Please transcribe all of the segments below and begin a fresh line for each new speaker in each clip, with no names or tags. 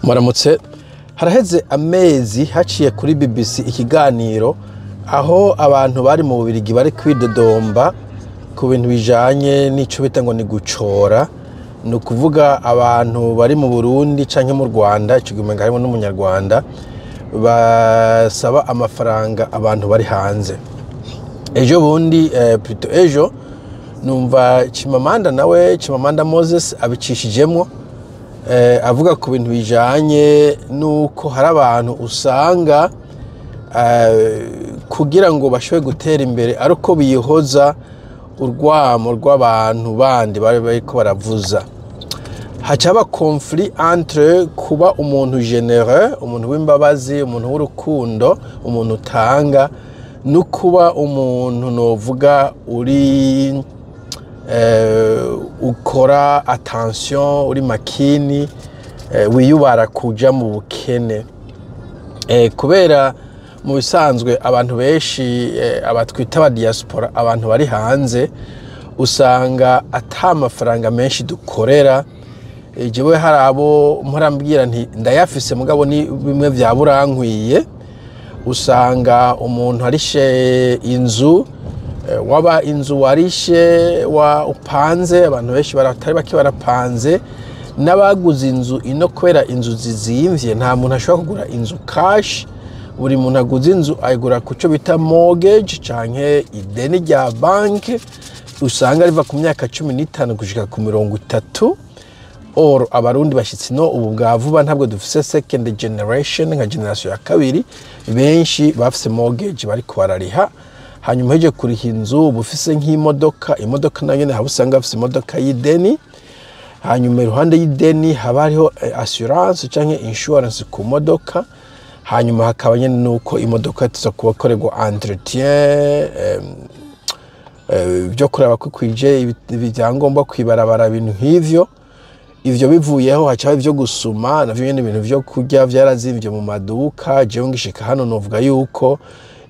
Muramutse haraheze amezi haciye kuri BBC ikiganiro aho abantu bari mu Bubiligi bari kwidodomba ku bintu bijanye n'ico bita ngo ni gucora, ni ukuvuga abantu bari mu Burundi canke mu Rwanda, ico gihe harimo n'umunyarwanda basaba amafaranga abantu bari hanze. Ejo bundi plutôt ejo numva Chimamanda Moses abicishijemwo avuga ku bintu bijanye nuko hari abantu usanga kugira ngo bashobore gutera imbere ariko bihoza urwamo rw'abantu bandi bari bariko baravuza. Hacaba conflit entre kuba umuntu généreux, umuntu w'imbabazi, umuntu w'urukundo, umuntu utanga, no kuba umuntu novuga uri ukora attention, uri makini, wiyubara kuja mu bukene. Kubera mu bisanzwe abantu benshi abatwita aba diaspora, abantu bari hanze, usanga ata amafaranga menshi dukorera. Jewe hari abo murambwira nti ndayafise mugabo ni bimwe vya burankwiye. Usanga umuntu arishe inzu, waba inzu warishe wa upanze, abantu benshi baratari baki barapanze, n'abaguze inzu ino kwera inzu zizimvye, nta muntu ashobora kugura inzu cash. Buri muntu aguze inzu ayigura kuco bita mortgage canke ideni rya banki, usanga riva ku myaka 15 gushika ku 30. Or abarundi bashitsi no ubu bwa vuba ntabwo dufise second generation nka generation ya kabiri, benshi bafise mortgage bariko barariha. Hanyuma heje kuriha inzu bufise nk'imodoka, imodoka nayo nyene habusanga bafise imodoka y'ideni. Hanyuma iruhande y'ideni haba hariho assurance canke insurance ku modoka. Hanyuma hakaba nyene nuko imodoka tuza kubakorerwa entretien, byo kuraba ko kwije ibyangombwa kwibarabara, ibintu nk'ivyo. Ivyo bivuyeho haca ivyo gusuma, navyo nyene ibintu vyo kurya vyarazimvye mu maduka. Jewe ngishika hano novuga yuko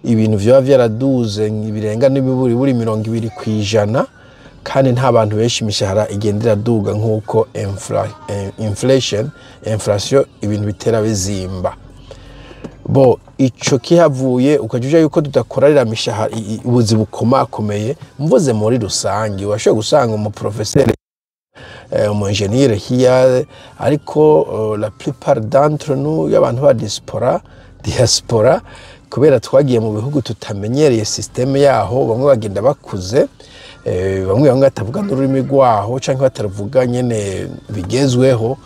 ibintu vyo vyaraduze ibirenga n'ibiburi 20%, kandi nta bantu benshi imishahara igendera duga nkuko inflation ibintu bitera bizimba. Bo ico kihavuye ukajuja yuko tudakorarira mishahara ubuzi bukomakomeye. Mvuze muri rusangi washobora gusanga umu professeur, umu ingénieur hiya, ariko la plupart d'entre nous y'abantu ba diaspora kubera twagiye mu bihugu tutamenyereye systeme yaho, bamwe bagenda bakuze, bamwe batavuga n'ururimi rwaho canke batavuga nyene bigezweho,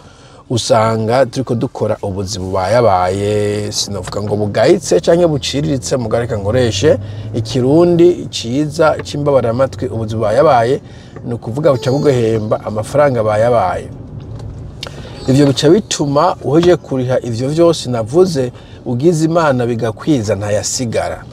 usanga turiko dukora ubuzi bubayabaye, sinovuga ngo bugayitse canke buciriritse, mugareka ngoreshe ikirundi ciza cimbabara amatwi. Ubuzi bubayabaye ni ukuvuga buca buguhemba amafaranga bayabaye. Ivyo bica bituma uheje kuriha ivyo vyose navuze, ugize Imana bigakwiza ntayasigara.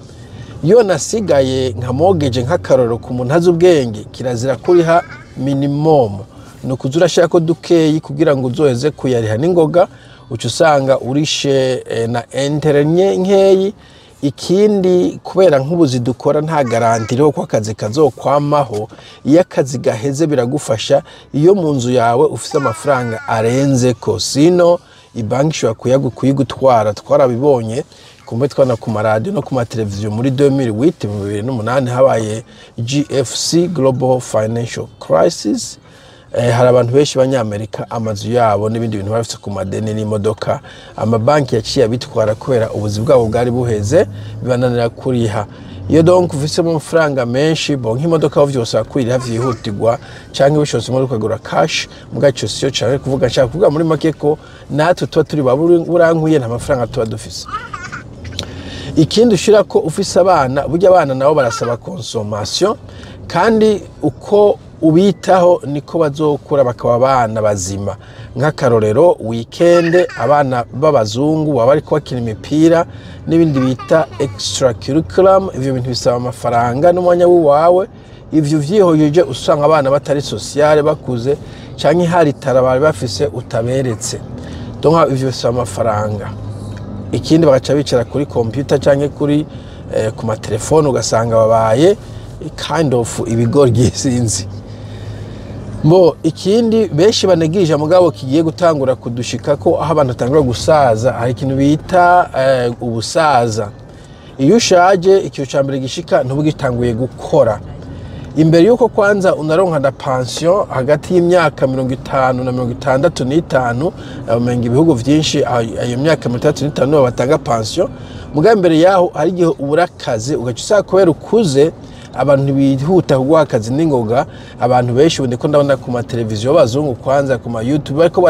Iyo nasigaye nka mortgage nk'akaroro ku muntu azi ubwenge, kirazira kuriha minimum, nukuza urashaka ko dukeyi kugira ngo uzoheze kuyariha n'ingoga, uca usanga urishe na interne nkeyi. Ikindi kubera nk'ubuzi dukora nta garanti iriho ko akazi kazokwamaho, iyo akazi gaheze biragufasha iyo mu nzu yawe ufise amafaranga arenze ko, sino ibanki ishobora kuyigutwara. Twarabibonye kumbe twana ku maradiyo no ku mateleviziyo muri 2008 mu 2008 habaye GFC, Global Financial Crisis. Hari abantu benshi b'Abanyamerika amazu yabo n'ibindi bintu bafite ku madeni n'imodoka, amabanki yaciye abitwara kubera ubuzi bwabo bwari buheze, bibananira kuriha. Iyo donc ufise amafaranga menshi, bo nk'imodoka aho vyose akwiriha vyihutirwa canke bishose muri ukagura cash, mugaco siyo cyane kuvuga nshaka kuvuga muri make ko natwe tuba turi burankwiye nta mafaranga tuba dufise. Ikindi ushira ko ufise abana, burya abana nabo barasaba consommation, kandi uko ubitaho niko bazokura bakaba abana bazima. Nk'akarorero weekend abana b'abazungu baba bariko bakina imipira n'ibindi bita extracurriculum, ivyo bintu bisaba amafaranga n'umwanya wawe. Ivyo vyihojeje usanga abana batari sociale bakuze canke hari tarabari bafise utaberetse, donc ivyo bisaba amafaranga. Ikindi bagaca bicara kuri computer canke kuri ku matelefone, ugasanga babaye kind of ibigoryi sinzi. Mbo ikindi benshi banegirije mugabo kigiye gutangura kudushika ko aho abantu batangura gusaza hari ikintu bita ubusaza. Iyo ushaje ikintu ca mbere gishika ntubugitanguye gukora. Imbere yuko kwanza unaronka na pension hagati y'imyaka 50 na 65, amenga ibihugu vyinshi ayo myaka 35 batanga pension. Mugabo imbere yaho hari igihe uburakaze ugaca usanga kubera ukuze abantu bihuta kuguha akazi n'ingoga. Abantu benshi ubu ndiko ndabona ku mateleviziyo bazungu kwanza ku ma YouTube bariko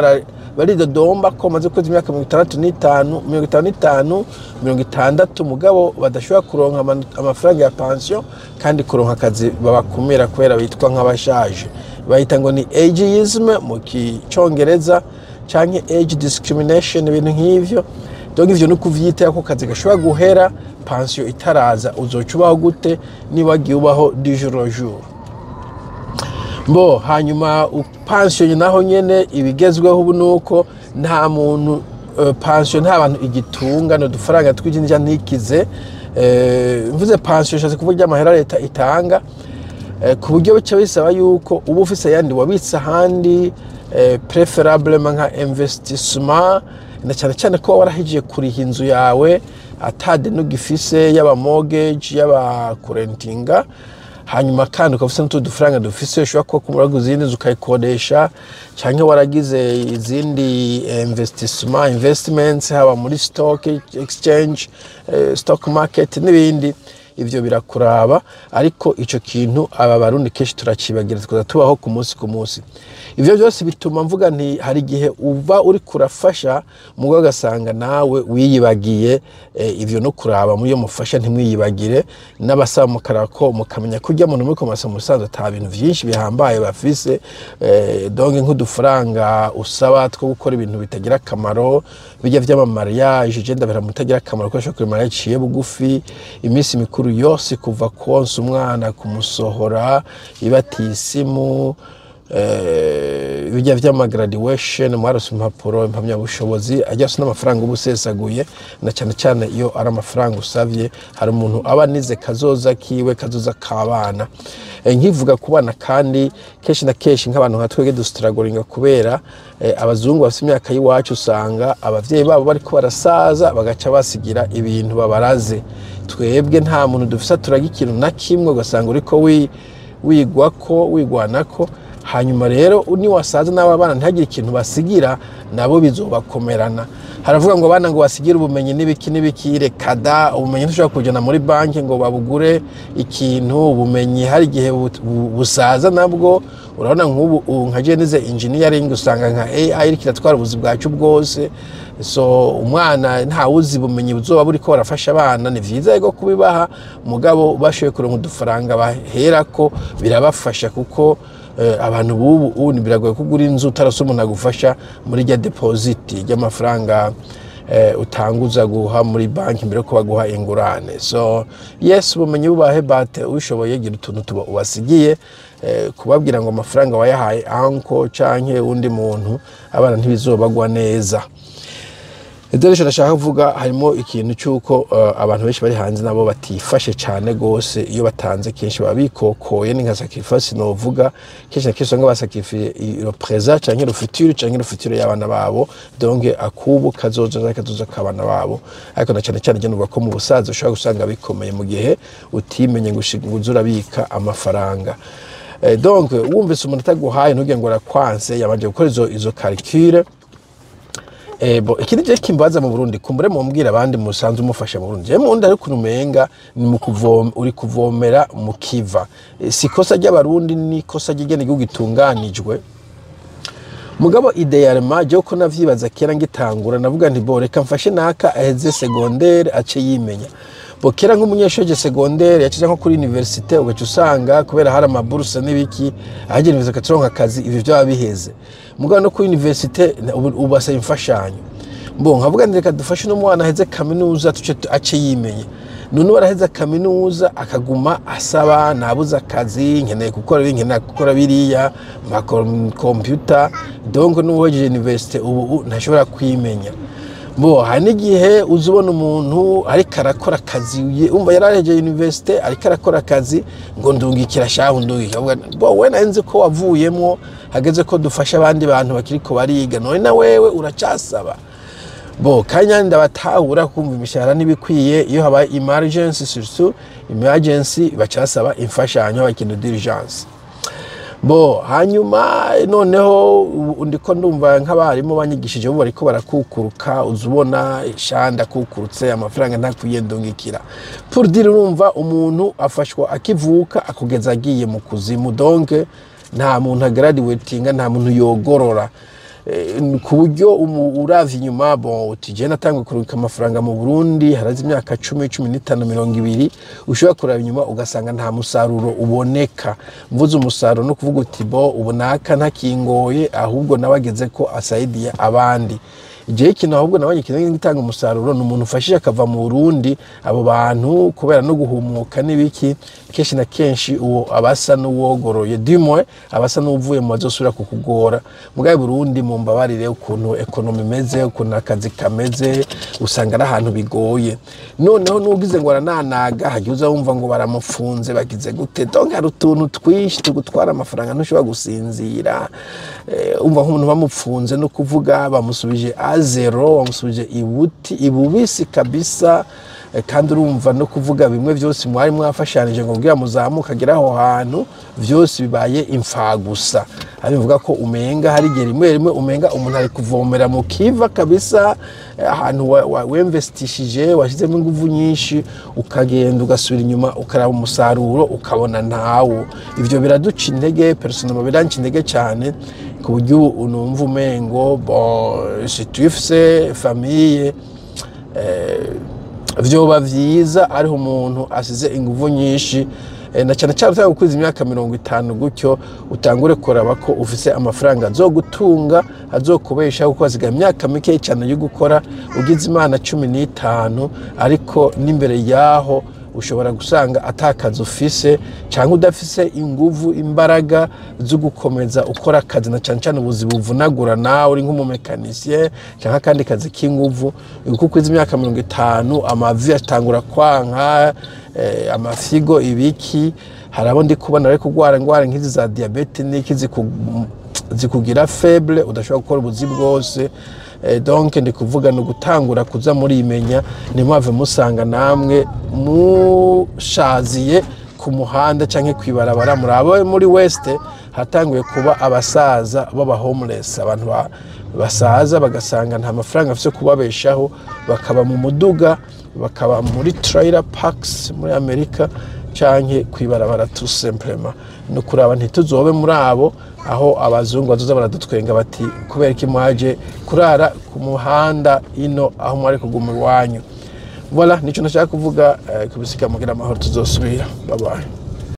baridodomba ko maze kweza imyaka 65, 55, 60 mugabo badashobora kuronka amafaranga ya pension kandi kuronka akazi babakumira kubera bitwa nk'abashaje. Bahita ngo ni ageism mu Kicongereza canke age discrimination, ibintu nk'ivyo. Donc ivyo no kuvyita ko kazi gashobora guhera pension itaraza, uzocubaho gute niba wagiye ubaho du jour au jour. Mbo hanyuma pension naho nyene ibigezweho ubu nuko nta muntu pension nta bantu igitunga no dufaranga tw'ijinja ntikize. Mvuze pension cyase kuvuga amahera leta itanga ku buryo bica bisaba yuko uba ufise yandi wabitsa handi, preferablement nka investissement, na cyane cyane ko warahijiye kuriha inzu yawe atade n'ugifise yaba mortgage yaba kurentinga. Hanyuma kandi ukafise n'udufaranga dufise ushobora ko kumuraguza izindi nzu ukayikodesha canke waragize izindi investments haba muri stock exchange, stock market n'ibindi. Ivyo birakuraba, ariko ico kintu aba barundi kenshi turacibagira tukaza tubaho ku munsi. Ivyo byose bituma mvuga nti hari gihe uva uri kurafasha mugo gasanga nawe wiyibagiye ivyo no kuraba muri yo mufasha ntimwiyibagire n'abasaba mukarako mukamenya kurya muntu muri komasa musanze ta bintu vyinshi bihambaye bafise. Donc nk'udufaranga usaba two gukora ibintu bitagira kamaro bijya vy'amamariage genda bera mutagira kamaro ko shokora mariage ciye bugufi, imisi mikuru yose kuva konsa umwana kumusohora, ibatisimu, bijya vy'amagraduation, mwarose impapuro, impamyabushobozi, ajyase n'amafaranga ubusesaguye, na cyane cyane iyo ari amafaranga usavye hari umuntu aba nize kazoza kiwe, kazoza kabana. Nkivuga kubana kandi kenshi na kenshi nk'abantu nka twege dustragoringa kubera abazungu bafite imyaka y'iwacu usanga abavyeyi babo bariko barasaza bagaca basigira ibintu babaraze. Twebwe nta muntu dufisa turaga ikintu na kimwe, ugasanga uriko wigwanako. Hanyuma rero ni wasaza n'aba bana ntihagire ikintu basigira, nabo bizobakomerana. Haravuga ngo abana ngo basigira ubumenyi n'ibiki rekada, ubumenyi ntushobora kujana muri banki ngo babugure ikintu. Ubumenyi hari igihe busaza nabwo. Urabona nk'ubu nka Genize engineering usanga nka AI iriko iratwara ubuzi bwacu bwose. So umwana nta uzi bumenyi buzoba buriko barafasha abana, ni vyiza yego kubibaha mugabo bashoye kuronka udufaranga baherako birabafasha, kuko abantu bubu biragoye kugura inzu utarose umuntu agufasha muri rya deposit y'amafaranga utanguza guha muri banki mbere ko baguha ingurane. So yes, ubumenyi bubahe bate ushoboye gira utuntu tuba ubasigiye, kubabwira ngo amafaranga wayahaye anko canke undi muntu abana ntibizobagwa neza. Ederesho ndashaka kuvuga harimo ikintu cyuko abantu benshi bari hanze nabo batifashe cyane gose. Iyo batanze kenshi babikokoye ni nka sacrifice novuga, kenshi na kenshi ngo basacrifice le présent canke le futur canke le futur y'abana babo. Donc akubu kazoza kabana babo, ariko na cyane cyane nuvuga ko mu busaza ushobora gusanga bikomeye mu gihe utimenye nguzura bika amafaranga. Donc wumvise umuntu ataguhaye ntuge ngo rakwanse yabanje gukora izo calcule. Ikindi je kimbaza mu Burundi kumbure mumbwira abandi musanze umufasha mu Burundi. Je mundi ari kunumenga ni uri kuvomera mu kiva. Sikosa ry'abarundi ni kosa ry'igene gihugu gitunganijwe. Mugabo idealement je ko navyibaza kera ngitangura navuga nti reka mfashe naka aheze secondaire ace yimenya. Kera nk'umunyeshuri secondaire yaciye nko kuri université ugaca usanga kubera hari amabursa n'ibiki ahagera biza katuronka akazi ivyo bya biheze. Mugabo no kuri université ubasa imfashanyo. Nkavuga ndeka dufashe no mwana aheze kaminuza tuce ace yimenye. None baraheza kaminuza akaguma asaba nabuza akazi, nkeneye gukora biriya ma computer. Donc n'uweje université ubu ntashobora kwimenya. bo hari n'igihe uzubona umuntu ariko arakora akazi umva yaraheje university ariko arakora akazi ngo ndungikira shaho ndungikira bo we narinzi ko wavuyemo hageze ko dufasha abandi bantu bakiriko bariga none na wewe uracasaba bo kanya ndabatahura kumva imishahara nibikwiye iyo haba emergency surtout emergency bacasaba imfashanyo abakintu d'urgence bo hanyuma noneho ndiko ndumva nk'abarimu banyigishije bo bariko barakukuruka uzubona shanda kukurutse amafaranga ntakwiye ndungikira pour dire urumva umuntu afashwa akivuka akugeza agiye mu kuzimu donc nta muntu graduatinga nta muntu yogorora ku buryo uravye inyuma bon utije natangwe kuruka amafaranga mu Burundi harazi imyaka 10 15 20 ushobora kuraba inyuma ugasanga nta musaruro uboneka mvuze umusaruro no kuvuga uti bo ubonaka ntakingoye ahubwo nabageze ko asaidiye abandi je ikintu ahubwo nabanye kintu gitanga umusaruro n'umuntu ufashije akava mu Burundi abo bantu kubera no guhumuka nibiki kenshi na kenshi uwo abasa n'uwogoroye dimwe abasa n'uvuye mu bazosura kukugora mugaye Burundi mu mbabarire ukuntu ekonomi meze ukuntu akazi kameze usanga ari ahantu bigoye noneho nugize ngo arananaga hagiuza wumva ngo baramufunze bagize gute donc hari utuntu twishi tugutwara amafaranga ntushobora gusinzira umva nk'umuntu bamupfunze no kuvuga bamusubije zero wamusubije ibubisi kabisa kandi urumva no kuvuga bimwe byose mwari mwafashanije ngo ngira muzamuka geraho hantu byose bibaye imfa gusa abivuga ko umenga hari gihe rimwe umenga umuntu ari kuvomera mu kiva kabisa ahantu wemvestishije washizemo ingufu nyinshi ukagenda ugasubira inyuma ukaraba umusaruro ukabona ntawo ivyo biraduca intege personnel biranca intege cyane ku buryo unumva umengo bon si tufise famille vyoba vyiza ariho umuntu asize ingufu nyinshi na cyane cyane utanga kwiza imyaka 50 gutyo utangure kuraba ko ufise amafaranga zo gutunga azokubesha uko aziga imyaka mike cyane yo gukora ugize imana 15 ariko n'imbere yaho ushobora gusanga atakaza ufise cyangwa udafise inguvu imbaraga zo gukomeza ukora akazi na cyane cyane ubuzi buvunagura nawe uri nk'umumekanisye cyangwa kandi kazi k'inguvu kuko kwiza imyaka 50 amavi atangura kwanka amafigo ibiki harabo ndi kubona ari kugwara ngwara nk'izi za diabete n'iki zikugira faible udashobora gukora ubuzi bwose donc ndi kuvuga no gutangura kuza muri imenya ni mpave musanga namwe mushaziye ku muhanda canke kwibarabara murabo muri West hatanguye kuba abasaza baba homeless abantu basaza bagasanga nta mafaranga afise kubabeshaho bakaba mu muduga bakaba muri trailer parks muri Amerika canke kwibarabara tout simplement no kuraba ntituzobe muri abo aho abazungu bazoza baradutwenga bati kubera iki mwaje kurara ku muhanda ino aho mwari kuguma iwanyu voilà nico nashaka kuvuga kubisika mugira amahoro tuzosubira bye bye.